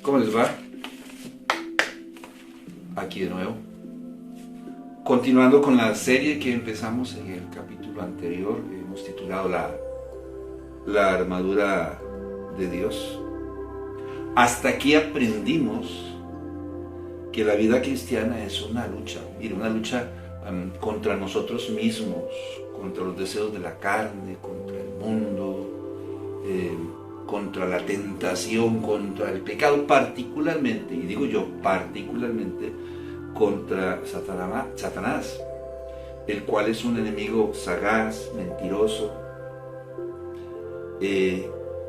¿Cómo les va? Aquí de nuevo. Continuando con la serie que empezamos en el capítulo anterior, hemos titulado la armadura de Dios. Hasta aquí aprendimos que la vida cristiana es una lucha. Mira, una lucha contra nosotros mismos, contra los deseos de la carne, contra el mundo, contra la tentación, contra el pecado, particularmente, y digo yo, particularmente, contra Satanás, el cual es un enemigo sagaz, mentiroso,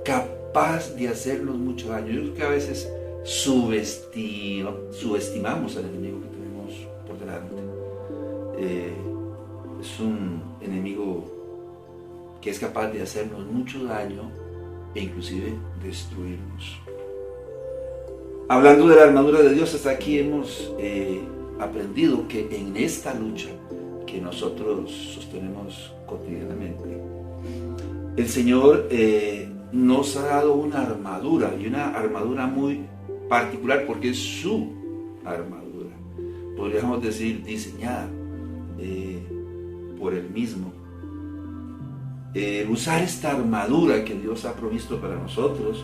capaz de hacernos mucho daño. Yo creo que a veces subestimamos al enemigo que tenemos por delante. Es un enemigo que es capaz de hacernos mucho daño e inclusive destruirnos. Hablando de la armadura de Dios, hasta aquí hemos aprendido que en esta lucha que nosotros sostenemos cotidianamente, el Señor nos ha dado una armadura, y una armadura muy particular porque es su armadura, podríamos decir diseñada por Él mismo. Usar esta armadura que Dios ha provisto para nosotros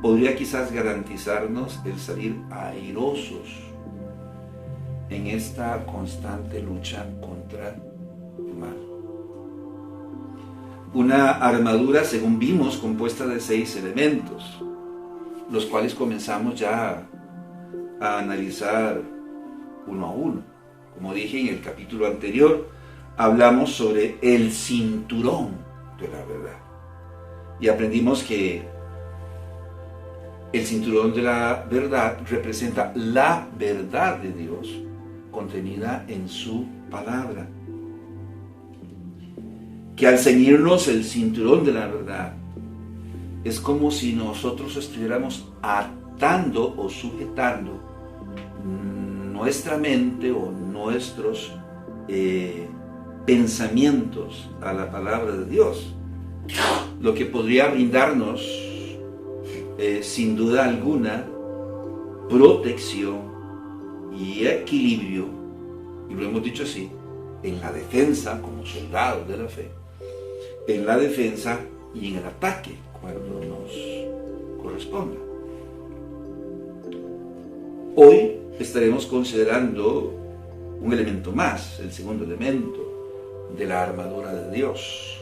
podría quizás garantizarnos el salir airosos en esta constante lucha contra el mal. Una armadura, según vimos, compuesta de 6 elementos, los cuales comenzamos ya a analizar uno a uno. Como dije en el capítulo anterior, hablamos sobre el cinturón de la verdad. Y aprendimos que el cinturón de la verdad representa la verdad de Dios contenida en su palabra. Que al ceñirnos el cinturón de la verdad, es como si nosotros estuviéramos atando o sujetando nuestra mente o nuestros pensamientos a la palabra de Dios, lo que podría brindarnos sin duda alguna protección y equilibrio, y lo hemos dicho así, en la defensa como soldados de la fe, en la defensa y en el ataque cuando nos corresponda. Hoy estaremos considerando un elemento más, el segundo elemento de la armadura de Dios,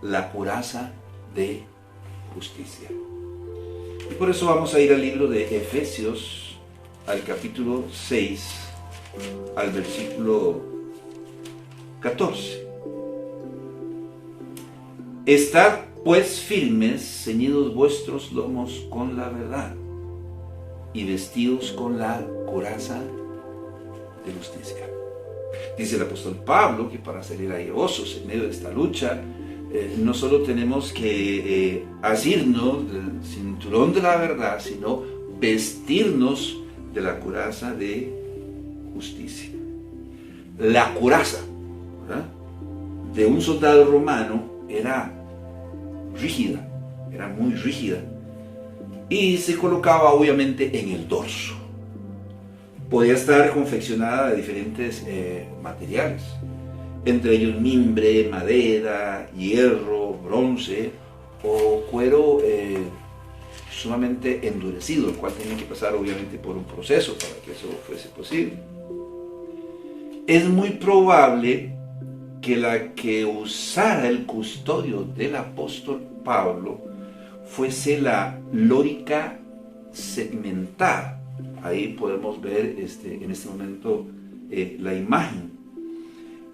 la coraza de justicia. Y por eso vamos a ir al libro de Efesios, al capítulo 6, al versículo 14. Estad pues firmes, ceñidos vuestros lomos con la verdad, y vestidos con la coraza de justicia. Dice el apóstol Pablo que para salir airosos en medio de esta lucha, no solo tenemos que asirnos del cinturón de la verdad, sino vestirnos de la coraza de justicia. La coraza, ¿verdad?, de un soldado romano era rígida, era muy rígida, y se colocaba obviamente en el dorso. Podía estar confeccionada de diferentes materiales, entre ellos mimbre, madera, hierro, bronce o cuero sumamente endurecido, el cual tenía que pasar obviamente por un proceso para que eso fuese posible. Es muy probable que la que usara el custodio del apóstol Pablo fuese la lórica segmentada. Ahí podemos ver en este momento la imagen.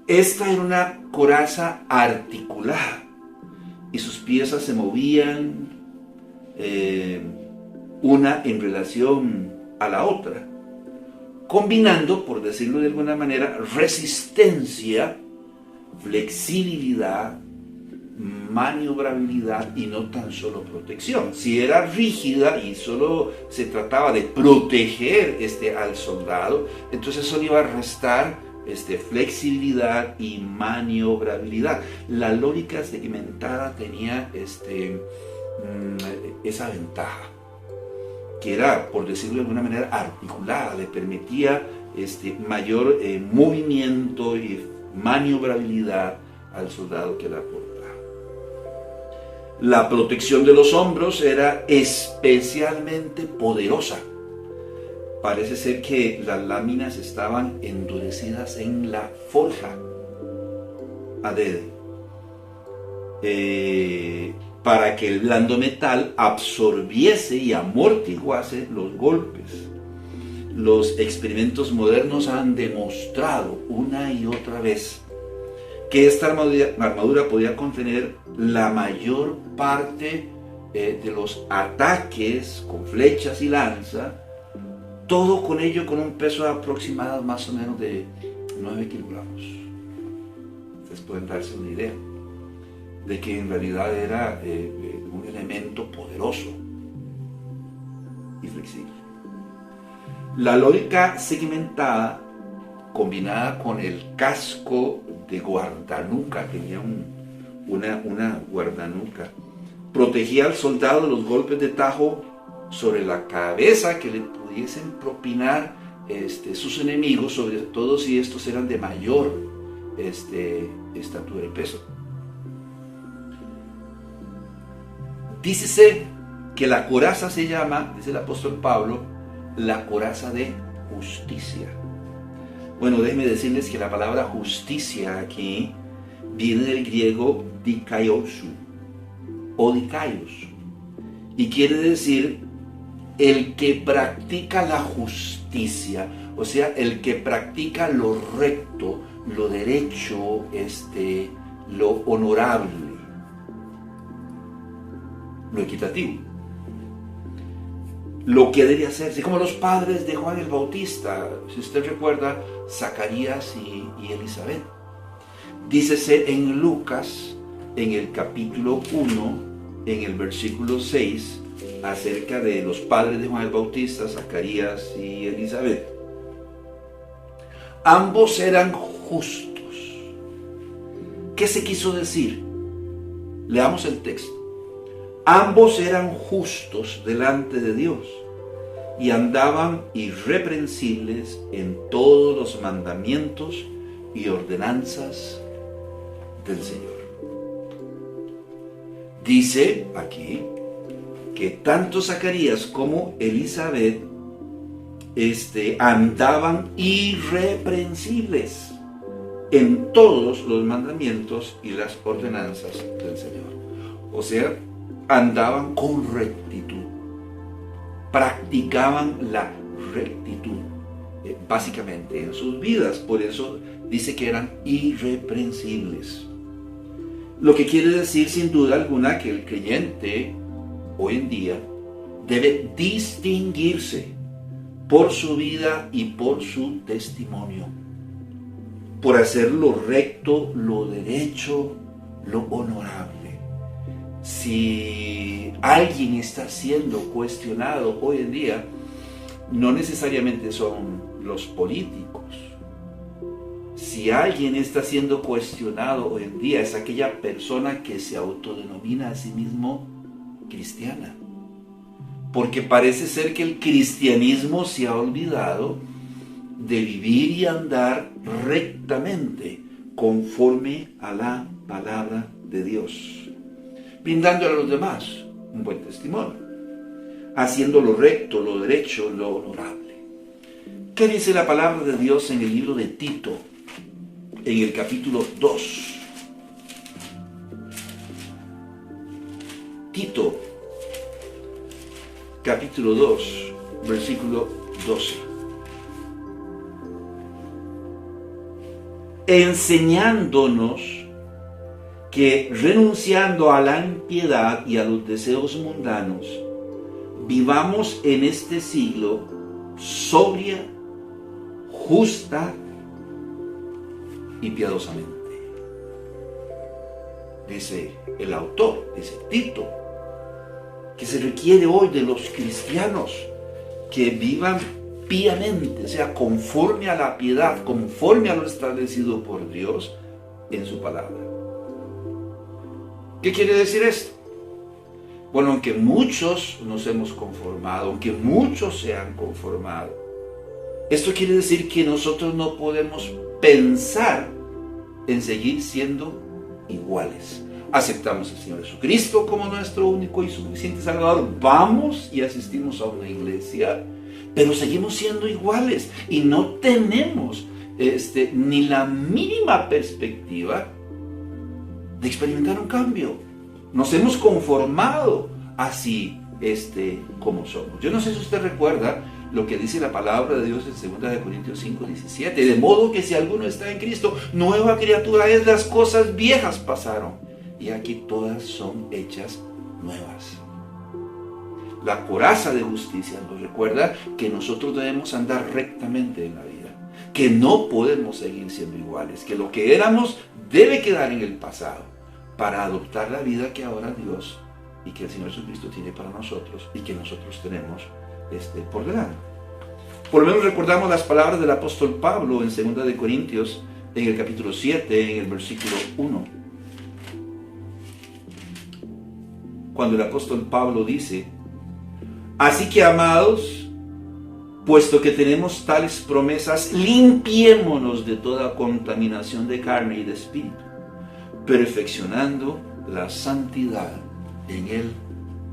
Esta era una coraza articulada y sus piezas se movían una en relación a la otra, combinando, por decirlo de alguna manera, resistencia, flexibilidad, maniobrabilidad y no tan solo protección. Si era rígida y solo se trataba de proteger al soldado, entonces eso le iba a restar flexibilidad y maniobrabilidad. La lórica segmentada tenía esa ventaja, que era, por decirlo de alguna manera, articulada, le permitía mayor movimiento y maniobrabilidad al soldado que la portaba. La protección de los hombros era especialmente poderosa. Parece ser que las láminas estaban endurecidas en la forja adrede, para que el blando metal absorbiese y amortiguase los golpes. Los experimentos modernos han demostrado una y otra vez que esta armadura podía contener la mayor parte de los ataques con flechas y lanza, todo con ello con un peso aproximado más o menos de 9 kilogramos. Ustedes pueden darse una idea de que en realidad era un elemento poderoso y flexible. La lógica segmentada, combinada con el casco de guardanuca, tenía una guardanuca, protegía al soldado de los golpes de tajo sobre la cabeza que le pudiesen propinar sus enemigos, sobre todo si estos eran de mayor estatura y peso. Dícese que la coraza se llama, dice el apóstol Pablo, la coraza de justicia. Bueno, déjenme decirles que la palabra justicia aquí viene del griego dikaiosu o dikaios, y quiere decir el que practica la justicia, o sea, el que practica lo recto, lo derecho, lo honorable, lo equitativo, lo que debe hacerse, como los padres de Juan el Bautista, si usted recuerda, Zacarías y Elizabeth. Dícese en Lucas, en el capítulo 1, en el versículo 6, acerca de los padres de Juan el Bautista, Zacarías y Elizabeth. Ambos eran justos. ¿Qué se quiso decir? Leamos el texto. Ambos eran justos delante de Dios y andaban irreprensibles en todos los mandamientos y ordenanzas del Señor. Dice aquí que tanto Zacarías como Elizabeth andaban irreprensibles en todos los mandamientos y las ordenanzas del Señor. O sea, andaban con rectitud, practicaban la rectitud, básicamente en sus vidas. Por eso dice que eran irreprensibles. Lo que quiere decir sin duda alguna que el creyente hoy en día debe distinguirse por su vida y por su testimonio, por hacer lo recto, lo derecho, lo honorable. Si alguien está siendo cuestionado hoy en día, no necesariamente son los políticos. Si alguien está siendo cuestionado hoy en día, es aquella persona que se autodenomina a sí mismo cristiana. Porque parece ser que el cristianismo se ha olvidado de vivir y andar rectamente conforme a la palabra de Dios, brindándole a los demás un buen testimonio, haciendo lo recto, lo derecho, lo honorable. ¿Qué dice la palabra de Dios en el libro de Tito, en el capítulo 2? Tito, capítulo 2, versículo 12. Enseñándonos que renunciando a la impiedad y a los deseos mundanos, vivamos en este siglo sobria, justa y piadosamente. Dice el autor, dice Tito, que se requiere hoy de los cristianos que vivan piamente, o sea, conforme a la piedad, conforme a lo establecido por Dios en su palabra. ¿Qué quiere decir esto? Bueno, aunque muchos nos hemos conformado, aunque muchos se han conformado, esto quiere decir que nosotros no podemos pensar en seguir siendo iguales. Aceptamos al Señor Jesucristo como nuestro único y suficiente Salvador. Vamos y asistimos a una iglesia, pero seguimos siendo iguales y no tenemos ni la mínima perspectiva de experimentar un cambio. Nos hemos conformado así como somos. Yo no sé si usted recuerda lo que dice la palabra de Dios en 2 Corintios 5, 17. De modo que si alguno está en Cristo, nueva criatura es, las cosas viejas pasaron, y aquí todas son hechas nuevas. La coraza de justicia nos recuerda que nosotros debemos andar rectamente en la vida, que no podemos seguir siendo iguales, que lo que éramos debe quedar en el pasado para adoptar la vida que ahora Dios y que el Señor Jesucristo tiene para nosotros y que nosotros tenemos por delante. Por lo menos recordamos las palabras del apóstol Pablo en 2 de Corintios, en el capítulo 7, en el versículo 1. Cuando el apóstol Pablo dice: así que, amados, puesto que tenemos tales promesas, limpiémonos de toda contaminación de carne y de espíritu, perfeccionando la santidad en el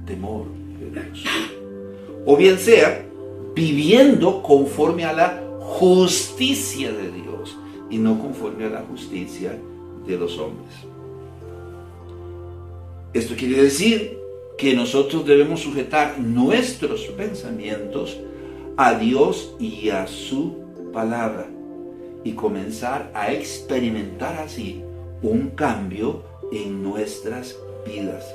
temor de Dios. O bien sea, viviendo conforme a la justicia de Dios y no conforme a la justicia de los hombres. Esto quiere decir que nosotros debemos sujetar nuestros pensamientos a Dios y a su palabra y comenzar a experimentar así un cambio en nuestras vidas.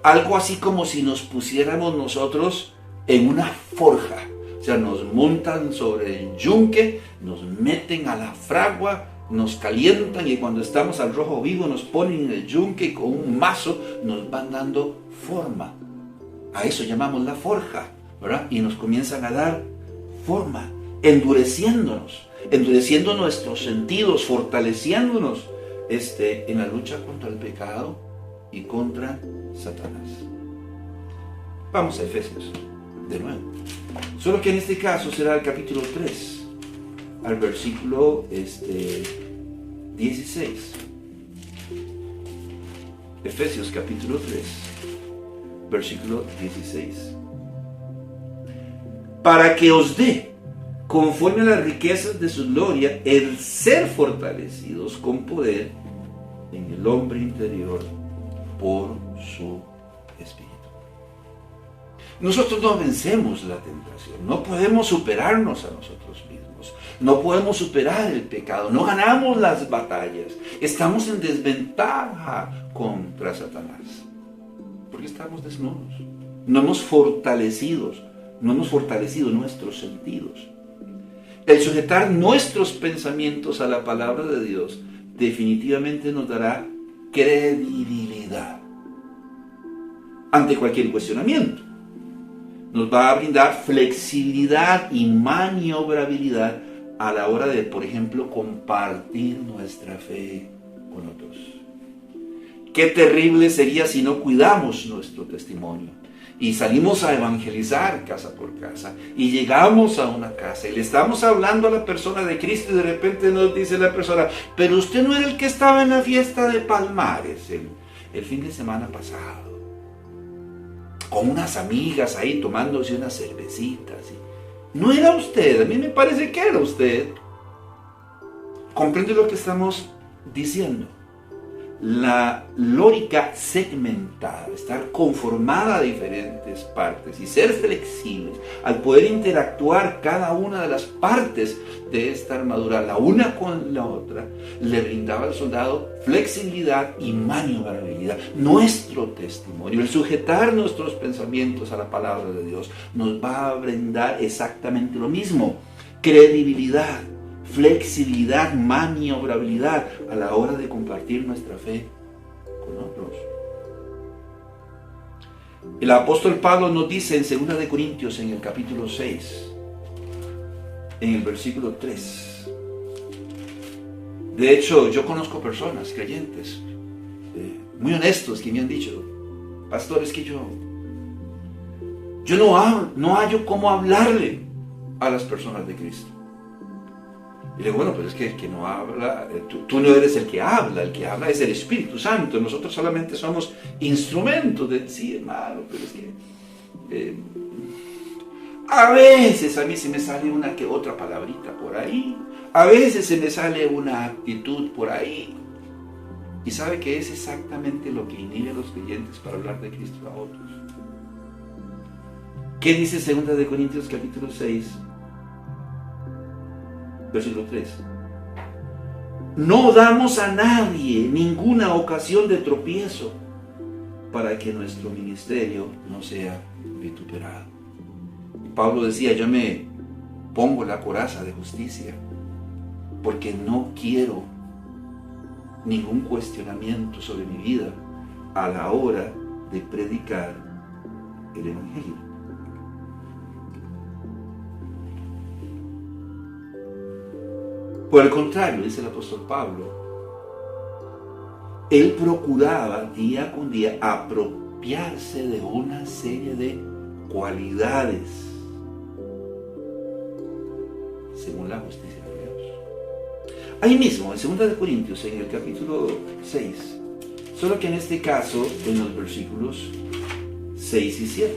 Algo así como si nos pusiéramos nosotros en una forja. O sea, nos montan sobre el yunque, nos meten a la fragua, nos calientan y cuando estamos al rojo vivo nos ponen en el yunque y con un mazo nos van dando forma. A eso llamamos la forja, ¿verdad? Y nos comienzan a dar forma, endureciendo nuestros sentidos, fortaleciéndonos en la lucha contra el pecado y contra Satanás. Vamos a Efesios de nuevo. Solo que en este caso será el capítulo 3, al versículo 16. Efesios capítulo 3, versículo 16. Para que os dé, conforme a las riquezas de su gloria, el ser fortalecidos con poder en el hombre interior por su Espíritu. Nosotros no vencemos la tentación, no podemos superarnos a nosotros mismos, no podemos superar el pecado, no ganamos las batallas, estamos en desventaja contra Satanás, porque estamos desnudos, no hemos fortalecido nuestros sentidos. El sujetar nuestros pensamientos a la palabra de Dios definitivamente nos dará credibilidad ante cualquier cuestionamiento. Nos va a brindar flexibilidad y maniobrabilidad a la hora de, por ejemplo, compartir nuestra fe con otros. Qué terrible sería si no cuidamos nuestro testimonio y salimos a evangelizar casa por casa y llegamos a una casa y le estamos hablando a la persona de Cristo y de repente nos dice la persona: pero usted no era el que estaba en la fiesta de Palmares el fin de semana pasado, con unas amigas ahí tomándose unas cervecitas. No era usted, a mí me parece que era usted. ¿Comprende lo que estamos diciendo? La lógica segmentada, estar conformada a diferentes partes y ser flexibles al poder interactuar cada una de las partes de esta armadura, la una con la otra, le brindaba al soldado flexibilidad y maniobrabilidad. Nuestro testimonio, el sujetar nuestros pensamientos a la palabra de Dios, nos va a brindar exactamente lo mismo: credibilidad, flexibilidad, maniobrabilidad a la hora de compartir nuestra fe con otros. El apóstol Pablo nos dice en 2 de Corintios, en el capítulo 6, en el versículo 3. De hecho, yo conozco personas, creyentes, muy honestos, que me han dicho: pastor, es que yo Yo no hallo cómo hablarle a las personas de Cristo. Y le digo, bueno, pues es que el que no habla, tú no eres el que habla es el Espíritu Santo. Nosotros solamente somos instrumentos de, sí, hermano, pero es que a veces a mí se me sale una que otra palabrita por ahí, a veces se me sale una actitud por ahí. Y sabe que es exactamente lo que inhibe a los creyentes para hablar de Cristo a otros. ¿Qué dice 2 de Corintios capítulo 6, versículo 3? No damos a nadie ninguna ocasión de tropiezo para que nuestro ministerio no sea vituperado. Pablo decía, yo me pongo la coraza de justicia porque no quiero ningún cuestionamiento sobre mi vida a la hora de predicar el Evangelio. Por el contrario, dice el apóstol Pablo, él procuraba día con día apropiarse de una serie de cualidades según la justicia de Dios. Ahí mismo, en 2 de Corintios, en el capítulo 6, solo que en este caso, en los versículos 6 y 7,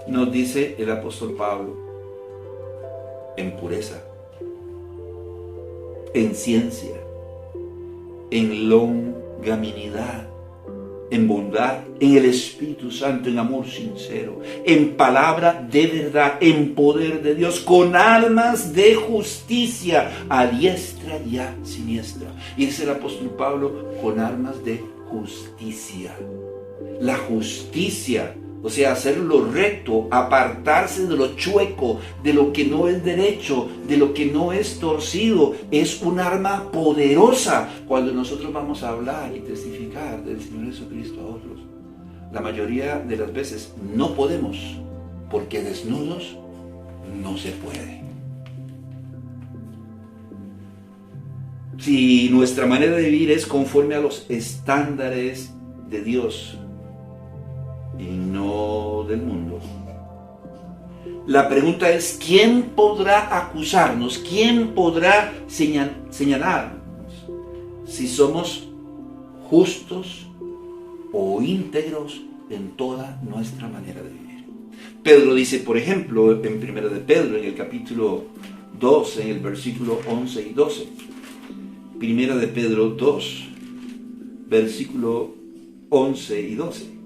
nos dice el apóstol Pablo, en pureza, en ciencia, en longanimidad, en bondad, en el Espíritu Santo, en amor sincero, en palabra de verdad, en poder de Dios, con armas de justicia, a diestra y a siniestra. Y dice el apóstol Pablo, con armas de justicia. La justicia, o sea, hacer lo recto, apartarse de lo chueco, de lo que no es derecho, de lo que no es torcido, es un arma poderosa cuando nosotros vamos a hablar y testificar del Señor Jesucristo a otros. La mayoría de las veces no podemos, porque desnudos no se puede. Si nuestra manera de vivir es conforme a los estándares de Dios y no del mundo, la pregunta es, ¿quién podrá acusarnos? ¿Quién podrá señalarnos si somos justos o íntegros en toda nuestra manera de vivir? Pedro dice, por ejemplo, en 1 de Pedro, en el capítulo 2, en el versículo 11 y 12. 1 de Pedro 2, versículo 11 y 12.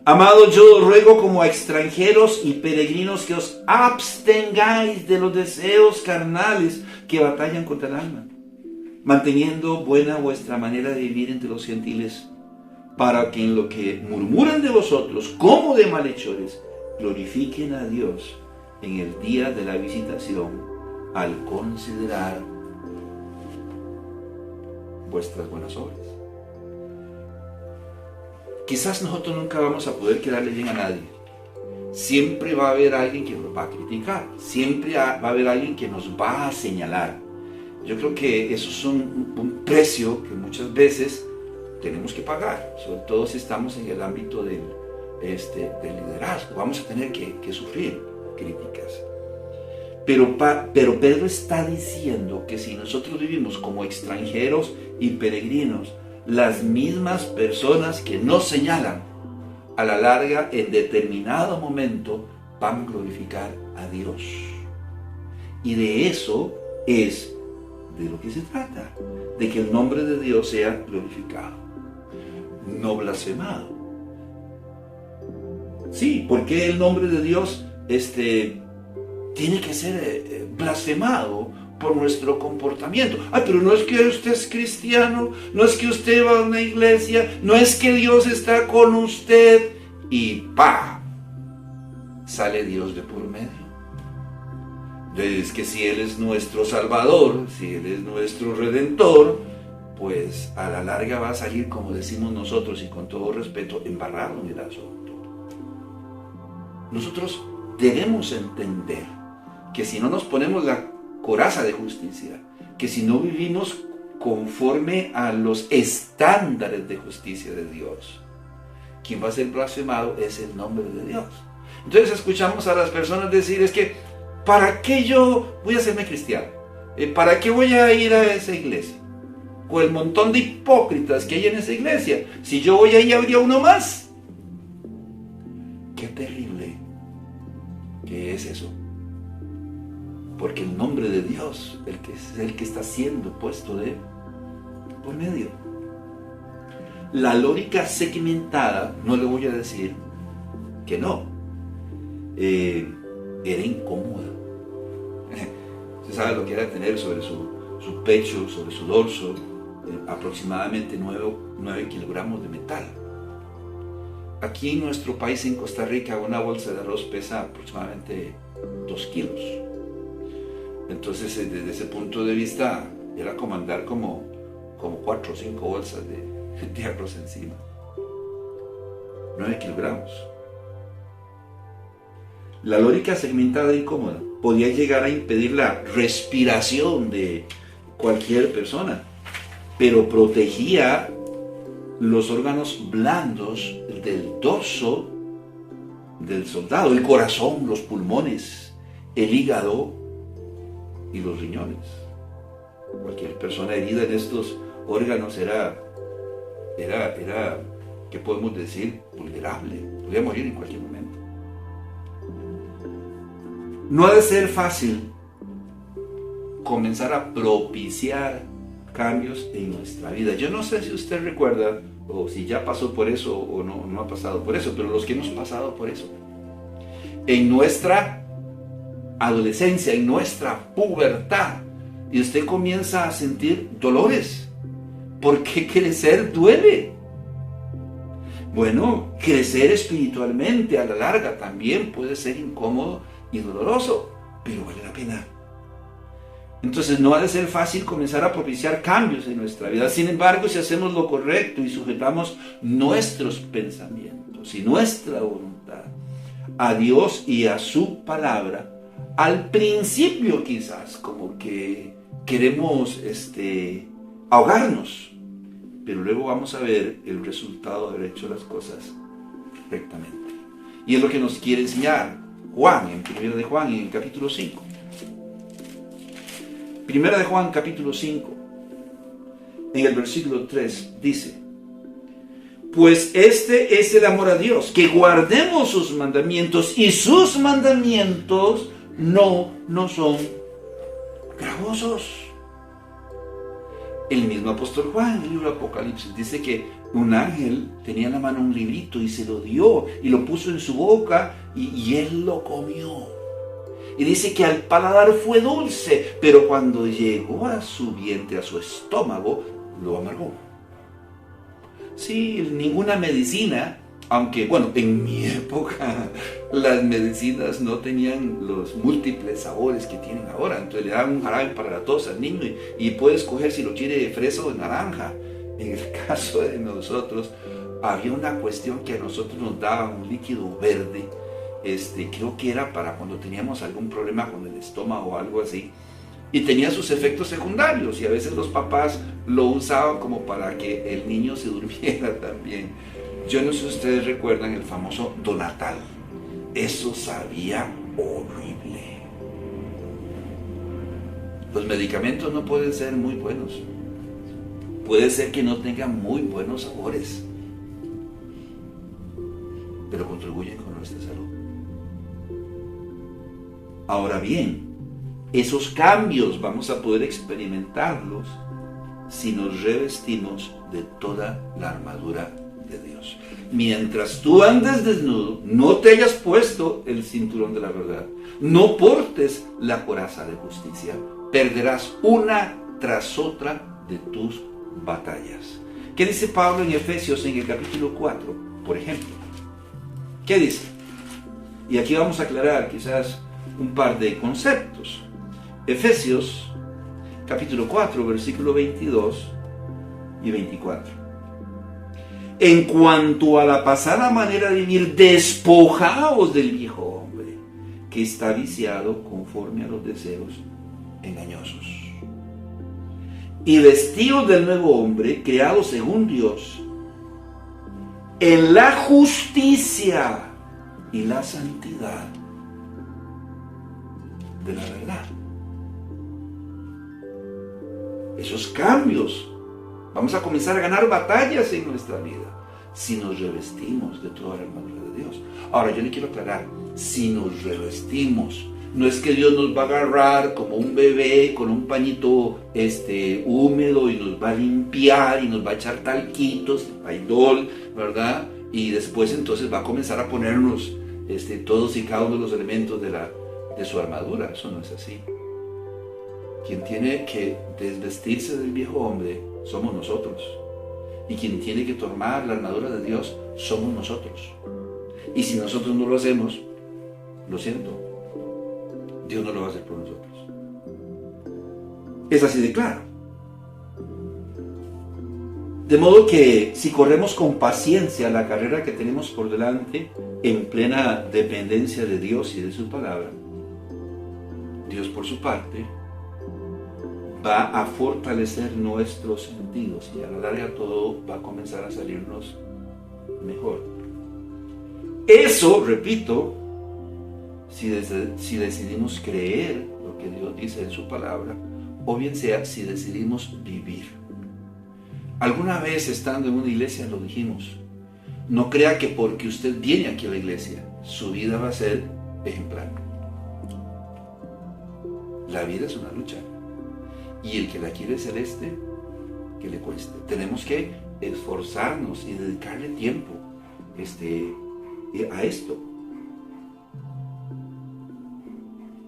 Amados, yo ruego como a extranjeros y peregrinos que os abstengáis de los deseos carnales que batallan contra el alma, manteniendo buena vuestra manera de vivir entre los gentiles, para que en lo que murmuran de vosotros como de malhechores, glorifiquen a Dios en el día de la visitación, al considerar vuestras buenas obras. Quizás nosotros nunca vamos a poder quedarle bien a nadie. Siempre va a haber alguien que nos va a criticar. Siempre va a haber alguien que nos va a señalar. Yo creo que eso es un precio que muchas veces tenemos que pagar, sobre todo si estamos en el ámbito del liderazgo. Vamos a tener que sufrir críticas. Pero Pedro está diciendo que si nosotros vivimos como extranjeros y peregrinos, las mismas personas que nos señalan, a la larga, en determinado momento, van a glorificar a Dios. Y de eso es de lo que se trata, de que el nombre de Dios sea glorificado, no blasfemado. Sí, porque el nombre de Dios tiene que ser blasfemado por nuestro comportamiento. Pero no es que usted es cristiano, no es que usted va a una iglesia, no es que Dios está con usted y ¡pa! Sale Dios de por medio. Es que si Él es nuestro Salvador, si Él es nuestro Redentor, pues a la larga va a salir, como decimos nosotros y con todo respeto, embarrado en el asunto. Nosotros debemos entender que si no nos ponemos la coraza de justicia, que si no vivimos conforme a los estándares de justicia de Dios, quien va a ser blasfemado es el nombre de Dios. Entonces escuchamos a las personas decir, es que, ¿para qué yo voy a hacerme cristiano? ¿Para qué voy a ir a esa iglesia? Con el montón de hipócritas que hay en esa iglesia. Si yo voy ahí, habría uno más. Qué terrible que es eso. Porque el nombre de Dios, es el que está siendo puesto por medio. La lógica segmentada, no le voy a decir que no, era incómoda. Usted sabe lo que era tener sobre su pecho, sobre su dorso, aproximadamente 9 kilogramos de metal. Aquí en nuestro país, en Costa Rica, una bolsa de arroz pesa aproximadamente 2 kilos. Entonces, desde ese punto de vista, era como andar como 4 o 5 bolsas de arroz encima. 9 kilogramos. La lógica segmentada e incómoda podía llegar a impedir la respiración de cualquier persona, pero protegía los órganos blandos del dorso del soldado, el corazón, los pulmones, el hígado y los riñones. Cualquier persona herida en estos órganos era, ¿qué podemos decir? Vulnerable, podía morir en cualquier momento. No ha de ser fácil comenzar a propiciar cambios en nuestra vida. Yo no sé si usted recuerda o si ya pasó por eso o no ha pasado por eso, pero los que hemos pasado por eso, en nuestra adolescencia, en nuestra pubertad, y usted comienza a sentir dolores, porque crecer duele. Bueno, crecer espiritualmente a la larga también puede ser incómodo y doloroso, pero vale la pena. Entonces no ha de ser fácil comenzar a propiciar cambios en nuestra vida. Sin embargo, si hacemos lo correcto y sujetamos nuestros pensamientos y nuestra voluntad a Dios y a su palabra, al principio quizás como que queremos ahogarnos, pero luego vamos a ver el resultado de haber hecho las cosas rectamente. Y es lo que nos quiere enseñar Juan, en 1 de Juan, en el capítulo 5. 1 de Juan, capítulo 5, en el versículo 3, dice: pues este es el amor a Dios, que guardemos sus mandamientos, y sus mandamientos no son gravosos. El mismo apóstol Juan, en el libro de Apocalipsis, dice que un ángel tenía en la mano un librito y se lo dio y lo puso en su boca y él lo comió. Y dice que al paladar fue dulce, pero cuando llegó a su vientre, a su estómago, lo amargó. Sí, ninguna medicina, aunque bueno, en mi época las medicinas no tenían los múltiples sabores que tienen ahora. Entonces le daban un jarabe para la tos al niño y puede escoger si lo quiere de fresa o de naranja. En el caso de nosotros, había una cuestión que a nosotros nos daba un líquido verde. Creo que era para cuando teníamos algún problema con el estómago o algo así, y tenía sus efectos secundarios, y a veces los papás lo usaban como para que el niño se durmiera también. Yo no sé si ustedes recuerdan el famoso Donatal. Eso sabía horrible. Los medicamentos no pueden ser muy buenos, puede ser que no tengan muy buenos sabores, pero contribuyen con nuestra salud. Ahora bien, esos cambios vamos a poder experimentarlos si nos revestimos de toda la armadura de Dios. Mientras tú andes desnudo, no te hayas puesto el cinturón de la verdad, no portes la coraza de justicia, perderás una tras otra de tus batallas. ¿Qué dice Pablo en Efesios en el capítulo 4, por ejemplo? ¿Qué dice? Y aquí vamos a aclarar quizás un par de conceptos. Efesios capítulo 4, versículo 22 y 24. En cuanto a la pasada manera de vivir, despojaos del viejo hombre, que está viciado conforme a los deseos engañosos, y vestidos del nuevo hombre, creado según Dios, en la justicia y la santidad de la verdad. Esos cambios, vamos a comenzar a ganar batallas en nuestra vida si nos revestimos de toda la armadura de Dios. Ahora yo le quiero aclarar, si nos revestimos, no es que Dios nos va a agarrar como un bebé con un pañito húmedo y nos va a limpiar y nos va a echar talquitos, paidol, ¿verdad? Y después entonces va a comenzar a ponernos todos y cada uno de los elementos de su armadura. Eso no es así. Quien tiene que desvestirse del viejo hombre somos nosotros. Y quien tiene que tomar la armadura de Dios somos nosotros. Y si nosotros no lo hacemos, lo siento, Dios no lo va a hacer por nosotros. Es así de claro. De modo que si corremos con paciencia la carrera que tenemos por delante, en plena dependencia de Dios y de su palabra, Dios por su parte va a fortalecer nuestros sentidos y a la larga todo va a comenzar a salirnos mejor. Eso, repito, si decidimos creer lo que Dios dice en su palabra, o bien sea si decidimos vivir. Alguna vez estando en una iglesia lo dijimos, no crea que porque usted viene aquí a la iglesia, su vida va a ser ejemplar. La vida es una lucha. Y el que la quiere celeste, que le cueste. Tenemos que esforzarnos y dedicarle tiempo a esto.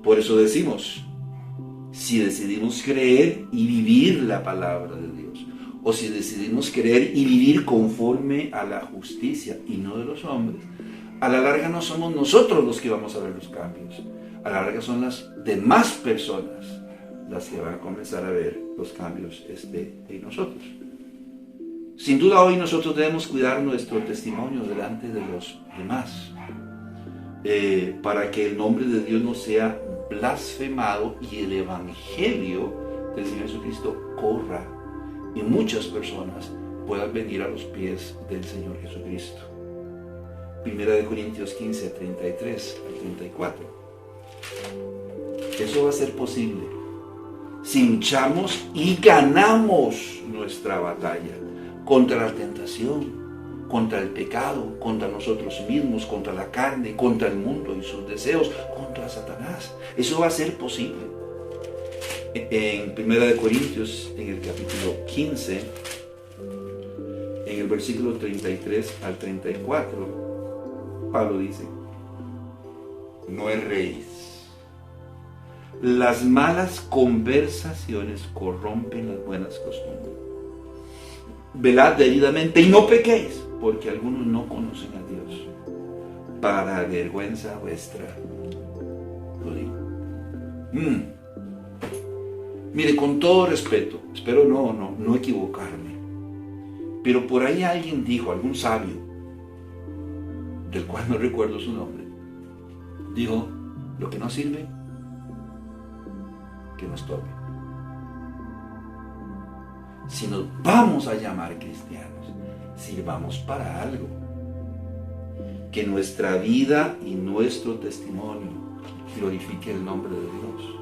Por eso decimos, si decidimos creer y vivir la palabra de Dios, o si decidimos creer y vivir conforme a la justicia y no de los hombres, a la larga no somos nosotros los que vamos a ver los cambios. A la larga son las demás personas las que van a comenzar a ver los cambios en nosotros. Sin duda hoy nosotros debemos cuidar nuestro testimonio delante de los demás, para que el nombre de Dios no sea blasfemado y el evangelio del Señor Jesucristo corra y muchas personas puedan venir a los pies del Señor Jesucristo. Primera de Corintios 15, 33 al 34. Eso va a ser posible si luchamos y ganamos nuestra batalla contra la tentación, contra el pecado, contra nosotros mismos, contra la carne, contra el mundo y sus deseos, contra Satanás. Eso va a ser posible. En 1 Corintios, en el capítulo 15, en el versículo 33 al 34, Pablo dice, no erréis. Las malas conversaciones corrompen las buenas costumbres. Velad debidamente y no pequéis, porque algunos no conocen a Dios. Para vergüenza vuestra, lo digo. Mire, con todo respeto, espero no equivocarme, pero por ahí alguien dijo, algún sabio, del cual no recuerdo su nombre, dijo, lo que no sirve, que nos toque. Si nos vamos a llamar cristianos, sirvamos para algo. Que nuestra vida y nuestro testimonio glorifique el nombre de Dios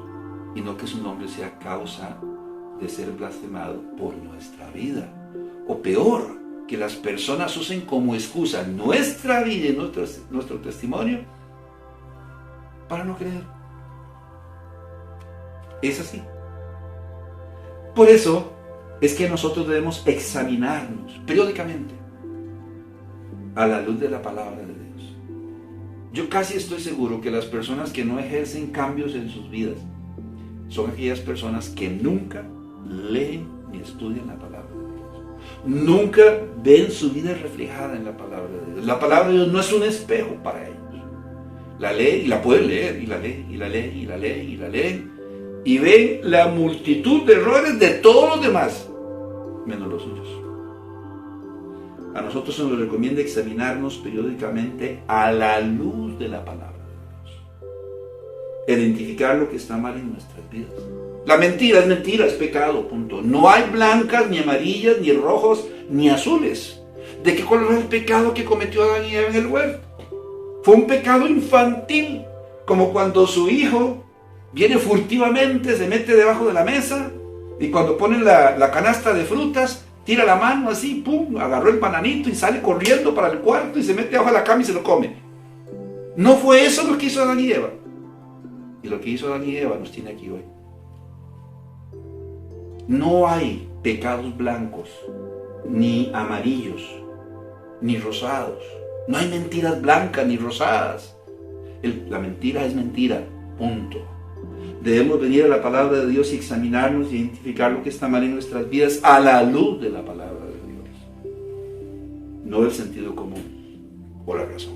y no que su nombre sea causa de ser blasfemado por nuestra vida. O peor, que las personas usen como excusa nuestra vida y nuestro testimonio para no creer. Es así. Por eso es que nosotros debemos examinarnos periódicamente a la luz de la palabra de Dios. Yo casi estoy seguro que las personas que no ejercen cambios en sus vidas son aquellas personas que nunca leen ni estudian la palabra de Dios. Nunca ven su vida reflejada en la palabra de Dios. La palabra de Dios no es un espejo para ellos. La leen y la pueden leer, y la leen, y la leen, y la leen, y la leen, y ven la multitud de errores de todos los demás, menos los suyos. A nosotros se nos recomienda examinarnos periódicamente a la luz de la palabra de Dios. Identificar lo que está mal en nuestras vidas. La mentira, es pecado, punto. No hay blancas, ni amarillas, ni rojos, ni azules. ¿De qué color es el pecado que cometió Adán y Eva en el huerto? Fue un pecado infantil, como cuando su hijo viene furtivamente, se mete debajo de la mesa y cuando ponen la canasta de frutas, tira la mano así, pum, agarró el bananito y sale corriendo para el cuarto y se mete debajo de la cama y se lo come. No fue eso lo que hizo Adán y Eva. Y lo que hizo Adán y Eva nos tiene aquí hoy. No hay pecados blancos, ni amarillos, ni rosados. No hay mentiras blancas ni rosadas. La mentira es mentira, punto. Debemos venir a la palabra de Dios y examinarnos y identificar lo que está mal en nuestras vidas a la luz de la palabra de Dios. No el sentido común o la razón.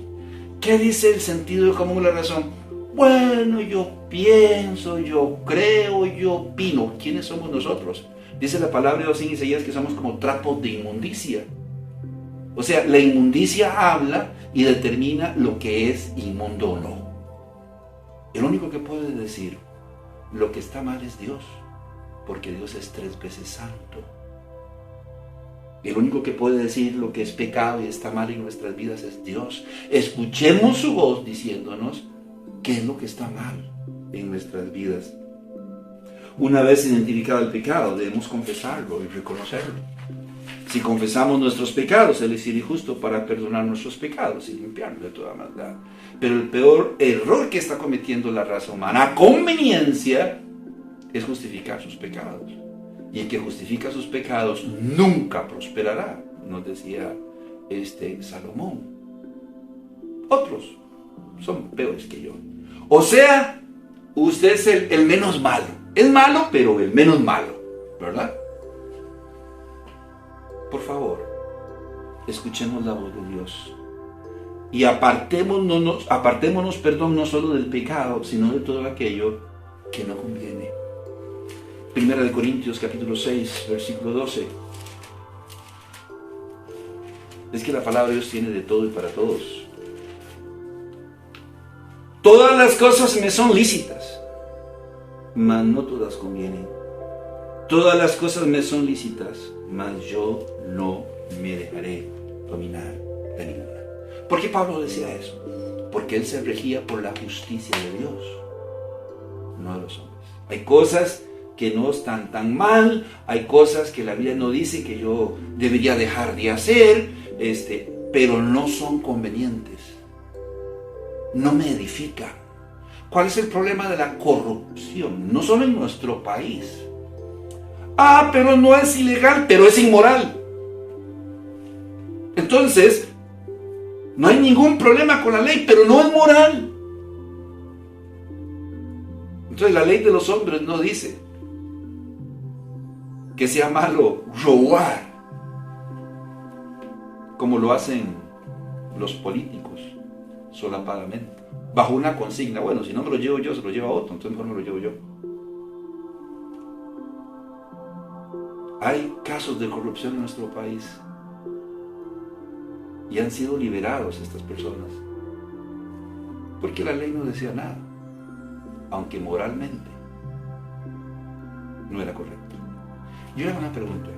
¿Qué dice el sentido común o la razón? Bueno, yo pienso, yo creo, yo opino. ¿Quiénes somos nosotros? Dice la palabra de Dios en Isaías que somos como trapos de inmundicia. O sea, la inmundicia habla y determina lo que es inmundo o no. El único que puede decir lo que está mal es Dios, porque Dios es 3 veces santo. El único que puede decir lo que es pecado y está mal en nuestras vidas es Dios. Escuchemos su voz diciéndonos qué es lo que está mal en nuestras vidas. Una vez identificado el pecado, debemos confesarlo y reconocerlo. Si confesamos nuestros pecados, Él es fiel y justo para perdonar nuestros pecados y limpiarnos de toda maldad. Pero el peor error que está cometiendo la raza humana, a conveniencia, es justificar sus pecados. Y el que justifica sus pecados nunca prosperará, nos decía Salomón. Otros son peores que yo. O sea, usted es el menos malo. Es malo, pero el menos malo, ¿verdad? Por favor, escuchemos la voz de Dios y apartémonos, no solo del pecado, sino de todo aquello que no conviene. Primera de Corintios capítulo 6, versículo 12. Es que la palabra de Dios tiene de todo y para todos. Todas las cosas me son lícitas, mas no todas convienen. Todas las cosas me son lícitas, mas yo no me dejaré dominar de ninguna. ¿Por qué Pablo decía eso? Porque él se regía por la justicia de Dios, no de los hombres. Hay cosas que no están tan mal, hay cosas que la Biblia no dice que yo debería dejar de hacer, pero no son convenientes, no me edifican. ¿Cuál es el problema de la corrupción? No solo en nuestro país. Pero no es ilegal, pero es inmoral. Entonces, no hay ningún problema con la ley, pero no es moral. Entonces la ley de los hombres no dice que sea malo robar, como lo hacen los políticos solapadamente, bajo una consigna. Bueno, si no me lo llevo yo, se lo lleva otro, entonces mejor me lo llevo yo. Hay casos de corrupción en nuestro país y han sido liberados estas personas porque la ley no decía nada, aunque moralmente no era correcto. Yo hago una pregunta: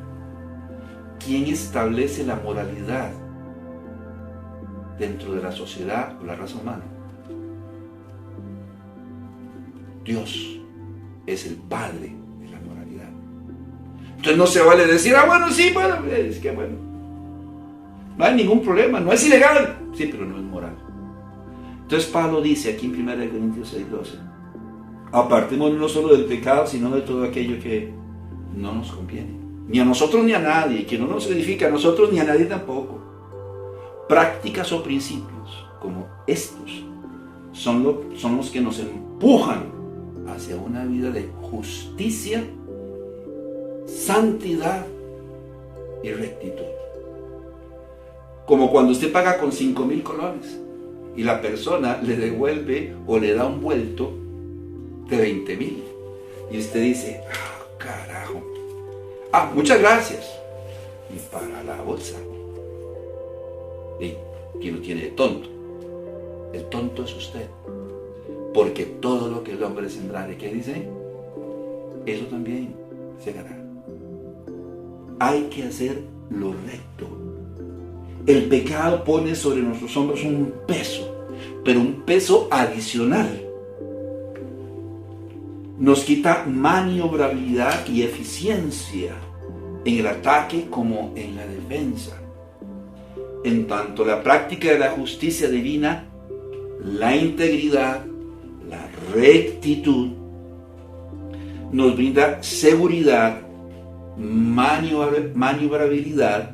¿quién establece la moralidad dentro de la sociedad o la raza humana? Dios es el Padre de la moralidad. Entonces no se vale decir, bueno, sí, bueno, es que bueno, no hay ningún problema, no es ilegal, sí, pero no es moral. Entonces Pablo dice aquí en 1 Corintios 6:12, apartémonos no solo del pecado, sino de todo aquello que no nos conviene, ni a nosotros ni a nadie, que no nos edifica a nosotros ni a nadie tampoco. Prácticas o principios como estos son los que nos empujan hacia una vida de justicia, santidad y rectitud. Como cuando usted paga con 5,000 colones y la persona le devuelve o le da un vuelto de 20,000 y usted dice, carajo, muchas gracias, y para la bolsa. ¿Y quién lo tiene de tonto? El tonto es usted, porque todo lo que el hombre sembrare, ¿qué dice? Eso también se hará. Hay que hacer lo recto. El pecado pone sobre nuestros hombros un peso, pero un peso adicional. Nos quita maniobrabilidad y eficiencia en el ataque como en la defensa. En tanto, la práctica de la justicia divina, la integridad, la rectitud, nos brinda seguridad, maniobrabilidad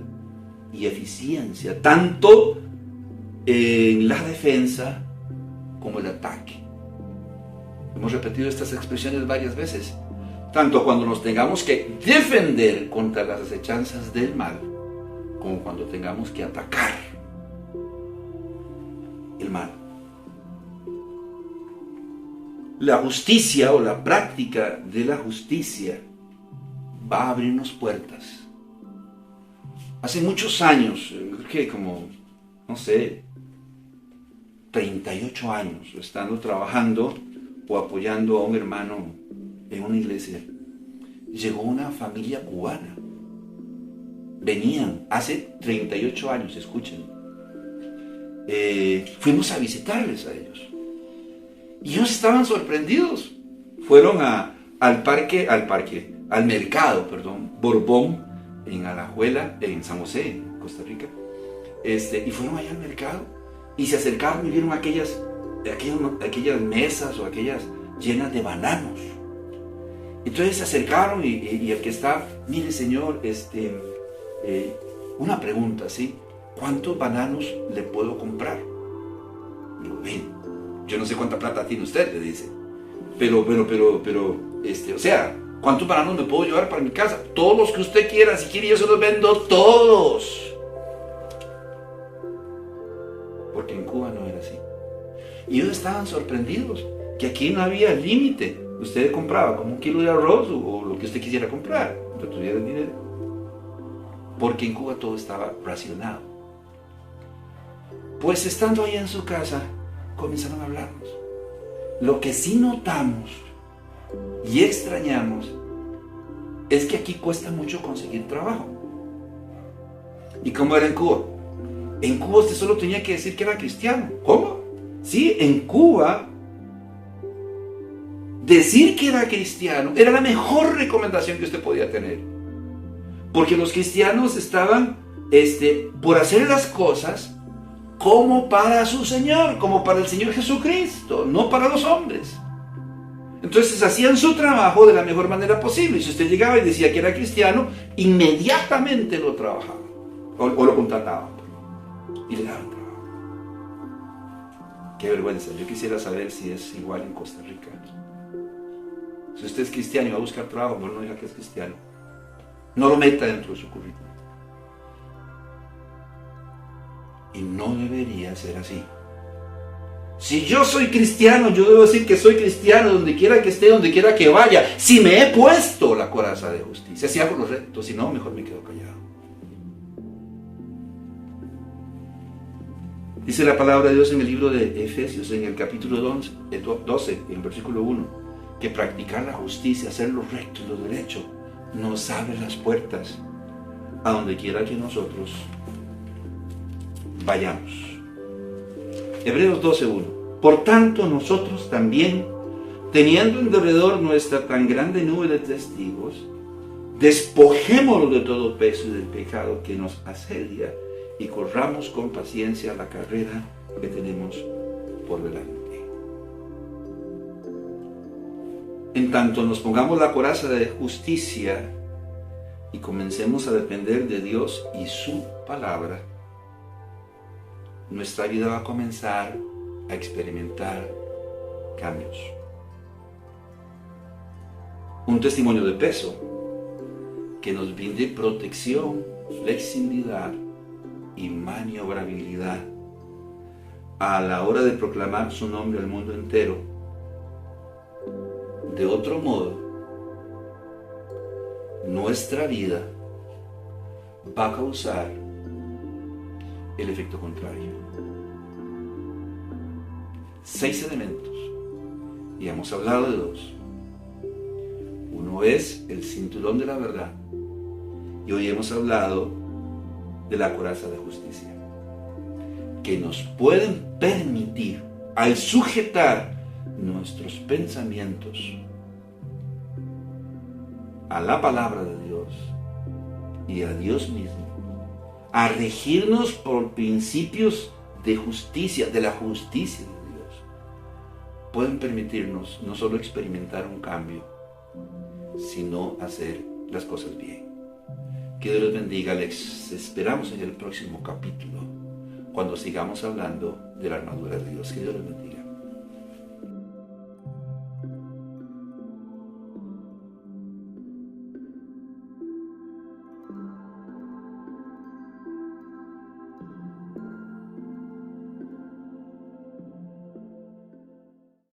y eficiencia, tanto en la defensa como el ataque. Hemos repetido estas expresiones varias veces, tanto cuando nos tengamos que defender contra las acechanzas del mal, como cuando tengamos que atacar el mal. La justicia o la práctica de la justicia va a abrirnos puertas. Hace muchos años, creo que como, 38 años, estando trabajando o apoyando a un hermano en una iglesia, llegó una familia cubana. Venían hace 38 años, escuchen. Fuimos a visitarles a ellos. Y ellos estaban sorprendidos. Fueron al mercado, Borbón, en Alajuela, en San José, Costa Rica. Y fueron allá al mercado y se acercaron y vieron aquellas mesas o aquellas llenas de bananos. Entonces se acercaron y el que está, mire señor, una pregunta, ¿sí? ¿Cuántos bananos le puedo comprar? Digo, ven, yo no sé cuánta plata tiene usted, le dice. Pero, ¿cuántos bananos me puedo llevar para mi casa? Todos los que usted quiera, si quiere yo se los vendo todos. Porque en Cuba no era así. Y ellos estaban sorprendidos, que aquí no había límite. Usted compraba como 1 kilo de arroz o lo que usted quisiera comprar, que tuviera el dinero. Porque en Cuba todo estaba racionado. Pues estando ahí en su casa, comenzaron a hablarnos. Lo que sí notamos y extrañamos es que aquí cuesta mucho conseguir trabajo. ¿Y cómo era en Cuba? En Cuba usted solo tenía que decir que era cristiano. ¿Cómo? Sí, en Cuba decir que era cristiano era la mejor recomendación que usted podía tener. Porque los cristianos estaban por hacer las cosas como para su Señor, como para el Señor Jesucristo, no para los hombres. Entonces hacían su trabajo de la mejor manera posible. Y si usted llegaba y decía que era cristiano, inmediatamente lo trabajaba o lo contrataban y le daban trabajo. Qué vergüenza. Yo quisiera saber si es igual en Costa Rica. Si usted es cristiano y va a buscar trabajo, no diga que es cristiano. No lo meta dentro de su currículum. Y no debería ser así. Si yo soy cristiano, yo debo decir que soy cristiano donde quiera que esté, donde quiera que vaya. Si me he puesto la coraza de justicia, si hago lo recto, si no, mejor me quedo callado. Dice la palabra de Dios en el libro de Efesios, en el capítulo 12, en el versículo 1, que practicar la justicia, hacer lo recto y lo derecho, nos abre las puertas a donde quiera que nosotros vayamos. Hebreos 12:1. Por tanto, nosotros también, teniendo en derredor nuestra tan grande nube de testigos, despojémonos de todo peso y del pecado que nos asedia y corramos con paciencia la carrera que tenemos por delante. En tanto nos pongamos la coraza de justicia y comencemos a depender de Dios y su palabra, nuestra vida va a comenzar a experimentar cambios. Un testimonio de peso que nos brinde protección, flexibilidad y maniobrabilidad a la hora de proclamar su nombre al mundo entero. De otro modo, nuestra vida va a causar el efecto contrario. 6 elementos, y hemos hablado de 2. Uno es el cinturón de la verdad, y hoy hemos hablado de la coraza de justicia. que nos pueden permitir, al sujetar nuestros pensamientos a la palabra de Dios y a Dios mismo, a regirnos por principios de justicia, de la justicia de Dios, pueden permitirnos no solo experimentar un cambio, sino hacer las cosas bien. Que Dios les bendiga. Les esperamos en el próximo capítulo, cuando sigamos hablando de la armadura de Dios. Que Dios les bendiga.